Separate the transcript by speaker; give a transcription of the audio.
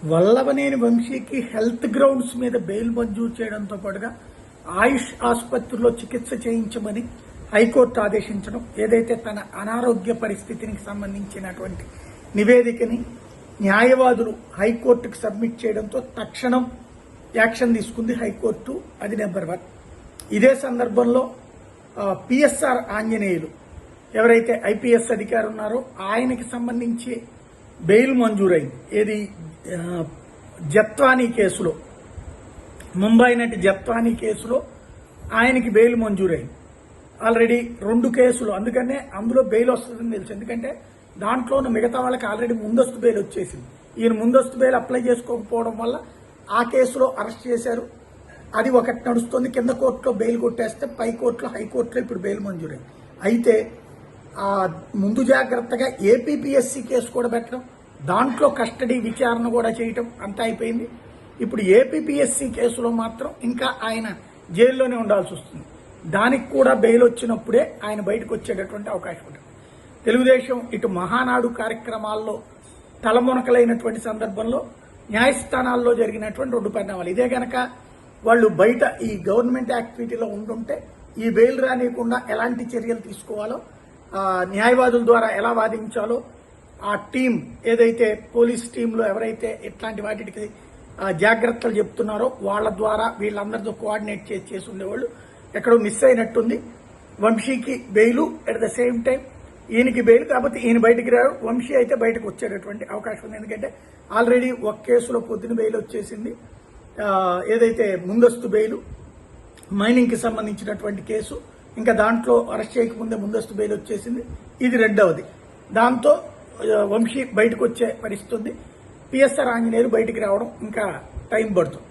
Speaker 1: వల్లభనేని వంశీకి health grounds మీద bail మంజూరు చేయడంతో పాటుగా ఆయుష్ ఆసుపత్రిలో చికిత్స చేయించమని హైకోర్టు ఆదేశించడం, ఏదైతే తన అనారోగ్య పరిస్థితికి సంబంధించినటువంటి నివేదికని న్యాయవాదులు హైకోర్టుకు సబ్మిట్ చేయడంతో తక్షణం యాక్షన్ తీసుకుంది హైకోర్టు. అది నెంబర్ 1. ఇదే సందర్భంలో పిఎస్ఆర్ ఆంజనేయులు ఎవరైతే ఐపీఎస్ అధికారి ఉన్నారో ఆయనకి సంబంధించి బెయిల్ మంజూరైంది. ఏది జత్వానీ కేసులో, ముంబై నటి జత్వానీ కేసులో ఆయనకి బెయిల్ మంజూరైంది. ఆల్రెడీ 2 కేసులు, అందుకనే అందులో బెయిల్ వస్తుందని తెలుసు. ఎందుకంటే దాంట్లో మిగతా వాళ్ళకి ఆల్రెడీ ముందస్తు బెయిల్ వచ్చేసింది. ఈయన ముందస్తు బెయిల్ అప్లై చేసుకోకపోవడం వల్ల ఆ కేసులో అరెస్ట్ చేశారు. అది ఒకటి నడుస్తుంది. కింద కోర్టులో బెయిల్ కొట్టేస్తే పై కోర్టులో, హైకోర్టులో ఇప్పుడు బెయిల్ మంజూరైంది. అయితే ముందు జాగ్రత్తగా ఏపీపీఎస్సీ కేసు కూడా పెట్టడం, దాంట్లో కస్టడీ విచారణ కూడా చేయటం అంతా అయిపోయింది. ఇప్పుడు ఏపీపీఎస్సీ కేసులో మాత్రం ఇంకా ఆయన జైల్లోనే ఉండాల్సి వస్తుంది. దానికి కూడా బెయిల్ వచ్చినప్పుడే ఆయన బయటకు వచ్చేటటువంటి అవకాశం ఉంటుంది. తెలుగుదేశం ఇటు మహానాడు కార్యక్రమాల్లో తలమునకలైనటువంటి సందర్భంలో న్యాయస్థానాల్లో జరిగినటువంటి 2 పరిణామాలు. ఇదే గనక వాళ్ళు బయట ఈ గవర్నమెంట్ యాక్టివిటీలో ఉంటుంటే ఈ బెయిల్ రానియకుండా ఎలాంటి చర్యలు తీసుకోవాలో, న్యాయవాదుల ద్వారా ఎలా వాదించాలో, ఆ టీం ఏదైతే పోలీస్ టీంలో ఎవరైతే ఇట్లాంటి వాటికి జాగ్రత్తలు చెప్తున్నారో వాళ్ళ ద్వారా వీళ్ళందరితో కోఆర్డినేట్ చేసి ఉండేవాళ్ళు ఎక్కడో మిస్ అయినట్టుంది. వంశీకి bail, at the same time ఈయనకి బెయిల్, కాకపోతే ఈయన బయటికి రాడు, వంశీ అయితే బయటకు వచ్చేటటువంటి అవకాశం ఉంది. ఎందుకంటే ఆల్రెడీ ఒక కేసులో పొద్దున బెయిల్ వచ్చేసింది. ఏదైతే ముందస్తు బెయిలు మైనింగ్కి సంబంధించినటువంటి కేసు, ఇంకా దాంట్లో అరెస్ట్ చేయకముందే ముందస్తు బెయిల్ వచ్చేసింది. ఇది 2వది. దాంతో వంశీ బయటకు వచ్చే పరిస్థితి ఉంది. పిఎస్ఆర్ ఆంజనేయులు బయటికి రావడం ఇంకా టైం పడుతుంది.